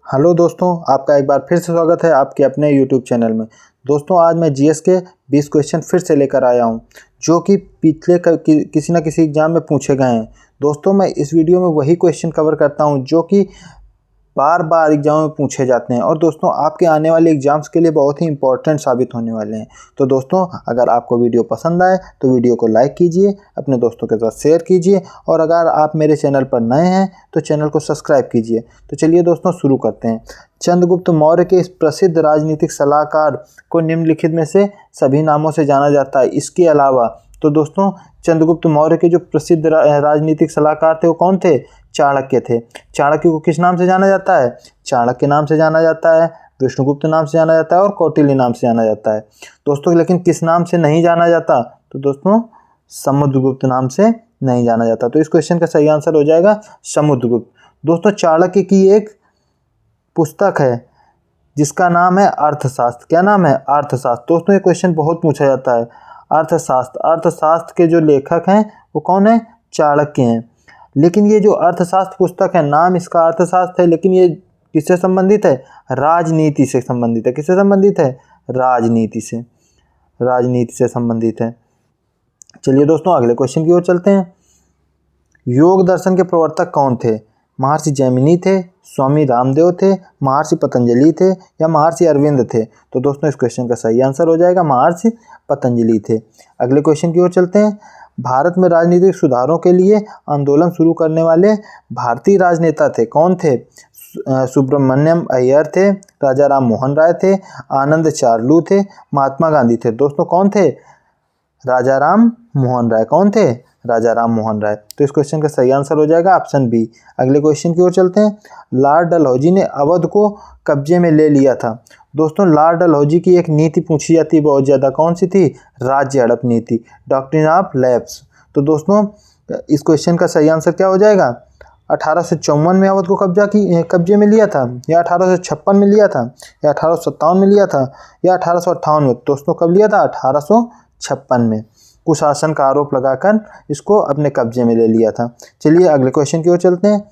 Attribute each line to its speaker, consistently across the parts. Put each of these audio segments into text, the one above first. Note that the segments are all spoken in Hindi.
Speaker 1: हेलो दोस्तों, आपका एक बार फिर से स्वागत है आपके अपने यूट्यूब चैनल में। दोस्तों, आज मैं जीएस के 20 क्वेश्चन फिर से लेकर आया हूं, जो कि पिछले किसी न किसी एग्ज़ाम में पूछे गए हैं। दोस्तों, मैं इस वीडियो में वही क्वेश्चन कवर करता हूं जो कि बार बार एग्जाम में पूछे जाते हैं और दोस्तों आपके आने वाले एग्जाम्स के लिए बहुत ही इंपॉर्टेंट साबित होने वाले हैं। तो दोस्तों, अगर आपको वीडियो पसंद आए तो वीडियो को लाइक कीजिए, अपने दोस्तों के साथ शेयर कीजिए और अगर आप मेरे चैनल पर नए हैं तो चैनल को सब्सक्राइब कीजिए। तो चलिए दोस्तों, शुरू करते हैं। चंद्रगुप्त मौर्य के इस प्रसिद्ध राजनीतिक सलाहकार को निम्नलिखित में से सभी नामों से जाना जाता है। इसके अलावा तो दोस्तों, चंद्रगुप्त मौर्य के जो प्रसिद्ध राजनीतिक सलाहकार थे वो कौन थे? चाणक्य थे। चाणक्य को किस नाम से जाना जाता है? चाणक्य नाम से जाना जाता है, विष्णुगुप्त नाम से जाना जाता है और कौटिल्य नाम से जाना जाता है। दोस्तों, लेकिन किस नाम से नहीं जाना जाता? तो दोस्तों, समुद्रगुप्त नाम से नहीं जाना जाता। तो इस क्वेश्चन का सही आंसर हो जाएगा समुद्रगुप्त। दोस्तों, चाणक्य की एक पुस्तक है जिसका नाम है अर्थशास्त्र। क्या नाम है? अर्थशास्त्र। दोस्तों, ये क्वेश्चन बहुत पूछा जाता है। अर्थशास्त्र के जो लेखक हैं वो कौन है? चाणक्य हैं। लेकिन ये जो अर्थशास्त्र पुस्तक है, नाम इसका अर्थशास्त्र है, लेकिन ये किससे संबंधित है? राजनीति से संबंधित है। किससे संबंधित है? राजनीति से संबंधित है। चलिए दोस्तों, अगले क्वेश्चन की ओर चलते हैं। योग दर्शन के प्रवर्तक कौन थे? महर्षि जैमिनी थे, स्वामी रामदेव थे, महर्षि पतंजलि थे या महर्षि अरविंद थे? तो दोस्तों, इस क्वेश्चन का सही आंसर हो जाएगा महर्षि पतंजलि थे। अगले क्वेश्चन की ओर चलते हैं। भारत में राजनीतिक सुधारों के लिए आंदोलन शुरू करने वाले भारतीय राजनेता थे। कौन थे? सुब्रमण्यम अय्यर थे, राजा राम मोहन राय थे, आनंद चार्लू थे, महात्मा गांधी थे। दोस्तों, कौन थे? राजा राम मोहन राय। कौन थे? राजा राम मोहन राय। तो इस क्वेश्चन का सही आंसर हो जाएगा ऑप्शन बी। अगले क्वेश्चन की ओर चलते हैं। लॉर्ड डलहौजी ने अवध को कब्जे में ले लिया था। दोस्तों, लॉर्ड डलहौजी की एक नीति पूछी जाती है बहुत ज़्यादा। कौन सी थी? राज्य हड़प नीति, डॉक्ट्रिन ऑफ लैप्स। तो दोस्तों, इस क्वेश्चन का सही आंसर क्या हो जाएगा? 1854 में अवध को कब्जे में लिया था, या 1856 में लिया था, या 1857 में लिया था, या 1858 में? दोस्तों, कब लिया था? 1856 में। कुशासन का आरोप लगाकर इसको अपने कब्जे में ले लिया था। चलिए अगले क्वेश्चन की ओर चलते हैं।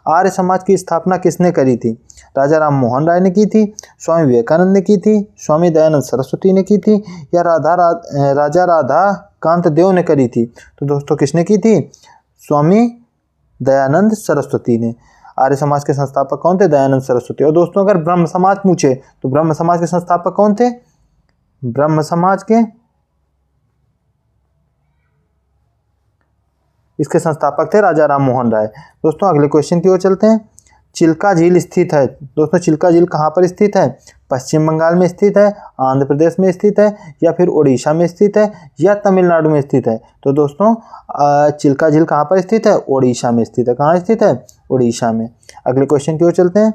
Speaker 1: आर्य समाज की स्थापना किसने करी थी? राजा राम मोहन राय ने की थी, स्वामी विवेकानंद ने की थी, स्वामी दयानंद सरस्वती ने की थी या राजा राधा कांत देव ने करी थी? तो दोस्तों, किसने की थी? स्वामी दयानंद सरस्वती ने। आर्य समाज के संस्थापक कौन थे? दयानंद सरस्वती। और दोस्तों, अगर ब्रह्म समाज पूछे तो ब्रह्म समाज के संस्थापक कौन थे? ब्रह्म समाज के इसके संस्थापक थे राजा राम मोहन राय। दोस्तों, अगले क्वेश्चन की ओर चलते हैं। चिल्का झील स्थित है। दोस्तों, चिल्का झील कहाँ पर स्थित है? पश्चिम बंगाल में स्थित है, आंध्र प्रदेश में स्थित है या फिर उड़ीसा में स्थित है या तमिलनाडु में स्थित है? तो दोस्तों, चिल्का झील कहाँ पर स्थित है? उड़ीसा में स्थित है। कहाँ स्थित है? उड़ीसा में। अगले क्वेश्चन की ओर चलते हैं।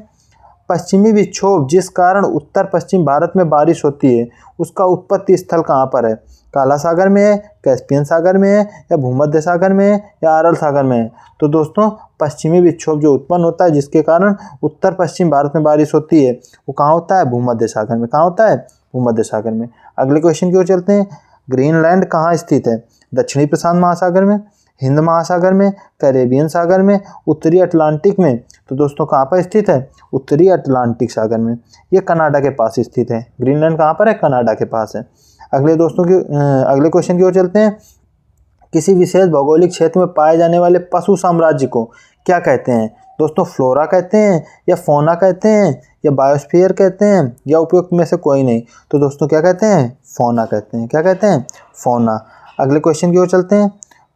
Speaker 1: पश्चिमी विक्षोभ जिस कारण उत्तर पश्चिम भारत में बारिश होती है, उसका उत्पत्ति स्थल कहाँ पर है? काला सागर में है, कैस्पियन सागर में है या भूमध्य सागर में है या अरल सागर में है? तो दोस्तों, पश्चिमी विक्षोभ जो उत्पन्न होता है जिसके कारण उत्तर पश्चिम भारत में बारिश होती है, वो कहाँ होता है? भूमध्य सागर में। कहाँ होता है? भूमध्य सागर में। अगले क्वेश्चन की ओर चलते हैं। ग्रीनलैंड कहाँ स्थित है? दक्षिणी प्रशांत महासागर में, हिंद महासागर में, कैरेबियन सागर में, उत्तरी अटलांटिक में? तो दोस्तों, कहाँ पर स्थित है? उत्तरी अटलांटिक सागर में। ये कनाडा के पास स्थित है। ग्रीनलैंड कहाँ पर है? कनाडा के पास है। अगले क्वेश्चन की ओर चलते हैं। किसी विशेष भौगोलिक क्षेत्र में पाए जाने वाले पशु साम्राज्य को क्या कहते हैं? दोस्तों, फ्लोरा कहते हैं या फौना कहते हैं या बायोस्फीयर कहते हैं या उपयुक्त में से कोई नहीं? तो दोस्तों, क्या कहते हैं? फौना कहते हैं। क्या कहते हैं? फौना। अगले क्वेश्चन की ओर चलते हैं।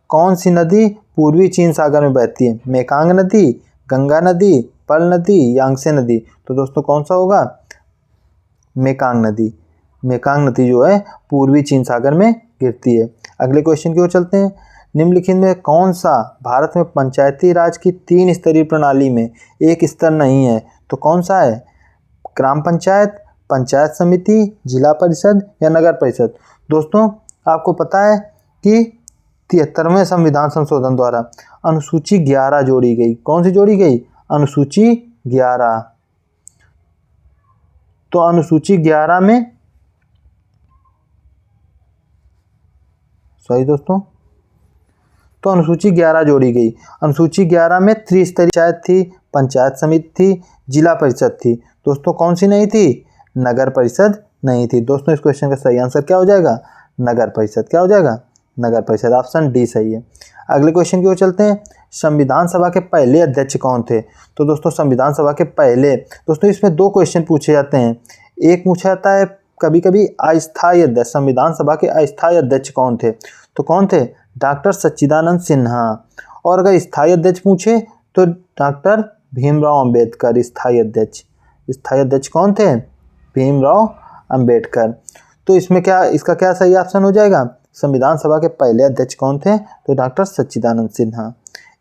Speaker 1: कौन सी नदी पूर्वी चीन सागर में बहती है? मेकांग नदी, गंगा नदी, पर्ल नदी, यांगसे नदी? तो दोस्तों, कौन सा होगा? मेकांग नदी। मेकांग नदी जो है पूर्वी चीन सागर में गिरती है। अगले क्वेश्चन की ओर चलते हैं। निम्नलिखित में कौन सा भारत में पंचायती राज की 3 स्तरीय प्रणाली में एक स्तर नहीं है? तो कौन सा है? ग्राम पंचायत, पंचायत समिति, जिला परिषद या नगर परिषद? दोस्तों, आपको पता है कि 73वें संविधान संशोधन द्वारा अनुसूची 11 जोड़ी गई। कौन सी जोड़ी गई? अनुसूची 11। तो अनुसूची 11 में तो अनुसूची 11 जोड़ी गई। अनुसूची 11 में त्रिस्तरीय पंचायत थी, पंचायत समिति थी, जिला परिषद थी। दोस्तों कौन सी नहीं थी? नगर परिषद नहीं थी। दोस्तों इस क्वेश्चन का सही आंसर क्या हो जाएगा? नगर परिषद। क्या हो जाएगा? नगर परिषद। ऑप्शन डी सही है। अगले क्वेश्चन की ओर चलते हैं। संविधान सभा के पहले अध्यक्ष कौन थे? तो दोस्तों संविधान सभा के पहले, दोस्तों इसमें दो क्वेश्चन पूछे जाते हैं। एक पूछा जाता है कभी कभी अस्थायी अध्यक्ष, संविधान सभा के अस्थायी अध्यक्ष कौन थे? तो कौन थे? डॉक्टर सच्चिदानंद सिन्हा। और अगर स्थायी अध्यक्ष पूछे तो डॉक्टर भीमराव अंबेडकर। स्थायी अध्यक्ष, स्थायी अध्यक्ष कौन थे? भीमराव अंबेडकर। तो इसमें क्या, इसका क्या सही ऑप्शन हो जाएगा? संविधान सभा के पहले अध्यक्ष कौन थे? तो डॉक्टर सच्चिदानंद सिन्हा।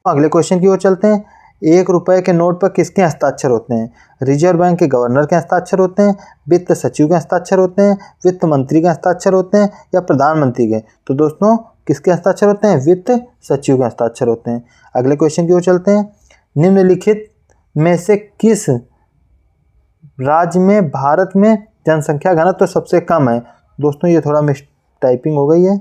Speaker 1: अगले क्वेश्चन की ओर चलते हैं। 1 रुपए के नोट पर किसके हस्ताक्षर होते हैं? रिजर्व बैंक के गवर्नर के हस्ताक्षर होते हैं, वित्त सचिव के हस्ताक्षर होते हैं, वित्त मंत्री के हस्ताक्षर होते हैं या प्रधानमंत्री के? तो दोस्तों किसके हस्ताक्षर होते हैं? वित्त सचिव के हस्ताक्षर होते हैं। अगले क्वेश्चन की ओर चलते हैं। निम्नलिखित में से किस राज्य में भारत में जनसंख्या घनत्व तो सबसे कम है? दोस्तों ये थोड़ा मिस टाइपिंग हो गई है।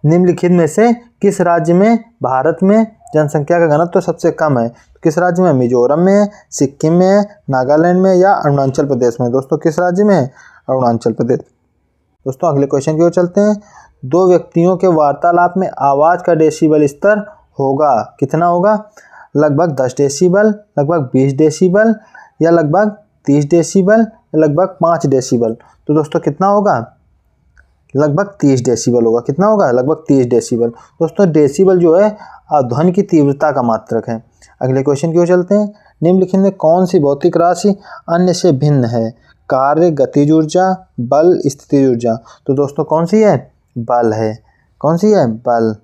Speaker 1: निम्नलिखित में से किस राज्य में भारत में जनसंख्या का घनत्व तो सबसे कम है? किस राज्य में? मिजोरम में है, सिक्किम में है, नागालैंड में या अरुणाचल प्रदेश में? दोस्तों किस राज्य में है? अरुणाचल प्रदेश। दोस्तों अगले क्वेश्चन की ओर चलते हैं। दो व्यक्तियों के वार्तालाप में आवाज़ का डेसिबल स्तर होगा, कितना होगा? लगभग 10 डेसिबल, लगभग 20 डेसिबल या लगभग 30 डेसिबल, लगभग 5 डेसिबल? तो दोस्तों कितना होगा? लगभग 30 डेसिबल होगा। कितना होगा? लगभग 30 डेसिबल। दोस्तों डेसिबल जो है ध्वनि की तीव्रता का मात्रक है। अगले क्वेश्चन की ओर चलते हैं। निम्नलिखित में कौन सी भौतिक राशि अन्य से भिन्न है? कार्य, गतिज ऊर्जा, बल, स्थितिज ऊर्जा? तो दोस्तों कौन सी है? बल है। कौन सी है? बल।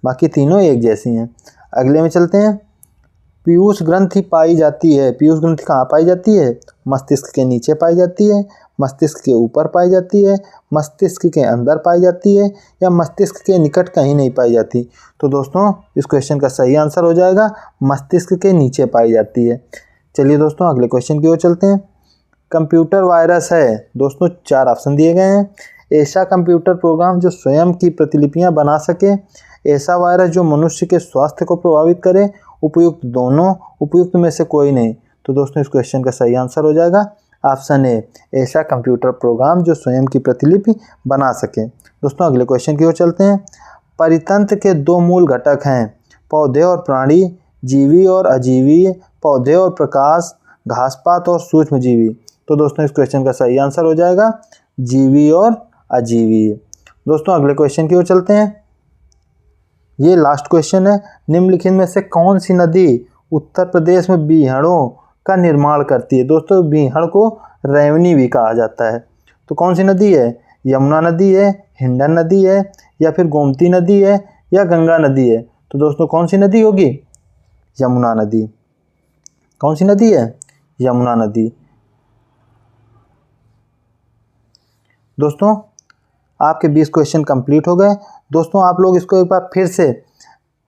Speaker 1: बाकी तीनों एक जैसी हैं। अगले में चलते हैं। पीयूष ग्रंथि पाई जाती है, पीयूष ग्रंथि कहाँ पाई जाती है? मस्तिष्क के नीचे पाई जाती है, मस्तिष्क के ऊपर पाई जाती है, मस्तिष्क के अंदर पाई जाती है या मस्तिष्क के निकट कहीं नहीं पाई जाती? तो दोस्तों इस क्वेश्चन का सही आंसर हो जाएगा मस्तिष्क के नीचे पाई जाती है। चलिए दोस्तों अगले क्वेश्चन की ओर चलते हैं। कंप्यूटर वायरस है। दोस्तों 4 ऑप्शन दिए गए हैं। ऐसा कंप्यूटर प्रोग्राम जो स्वयं की प्रतिलिपियां बना सके, ऐसा वायरस जो मनुष्य के स्वास्थ्य को प्रभावित करे, उपयुक्त दोनों, उपयुक्त में से कोई नहीं? तो दोस्तों इस क्वेश्चन का सही आंसर हो जाएगा ऑप्शन ए, ऐसा कंप्यूटर प्रोग्राम जो स्वयं की प्रतिलिपि बना सके। दोस्तों अगले क्वेश्चन की ओर चलते हैं। परितंत्र के 2 मूल घटक हैं, पौधे और प्राणी, जीवी और अजीवी, पौधे और प्रकाश, घासपात और सूक्ष्मजीवी? तो दोस्तों इस क्वेश्चन का सही आंसर हो जाएगा जीवी और अजीवी। दोस्तों अगले क्वेश्चन की ओर चलते हैं। ये लास्ट क्वेश्चन है। निम्नलिखित में से कौन सी नदी उत्तर प्रदेश में बीहड़ों का निर्माण करती है? दोस्तों बीहड़ को रैवनी भी कहा जाता है। तो कौन सी नदी है? यमुना नदी है, हिंडन नदी है या फिर गोमती नदी है या गंगा नदी है? तो दोस्तों कौन सी नदी होगी? यमुना नदी। कौन सी नदी है? यमुना नदी। दोस्तों आपके 20 क्वेश्चन कंप्लीट हो गए। दोस्तों आप लोग इसको एक बार फिर से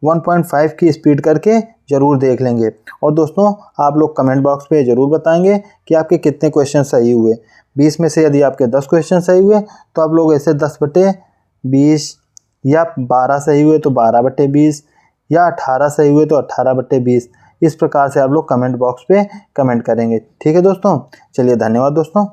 Speaker 1: 1.5 की स्पीड करके ज़रूर देख लेंगे। और दोस्तों आप लोग कमेंट बॉक्स पे ज़रूर बताएंगे कि आपके कितने क्वेश्चन सही हुए। 20 में से यदि आपके 10 क्वेश्चन सही हुए तो आप लोग ऐसे 10/20 या 12 सही हुए तो 12/20 या 18 सही हुए तो 18/20। इस प्रकार से आप लोग कमेंट बॉक्स पे कमेंट करेंगे। ठीक है दोस्तों, चलिए धन्यवाद दोस्तों।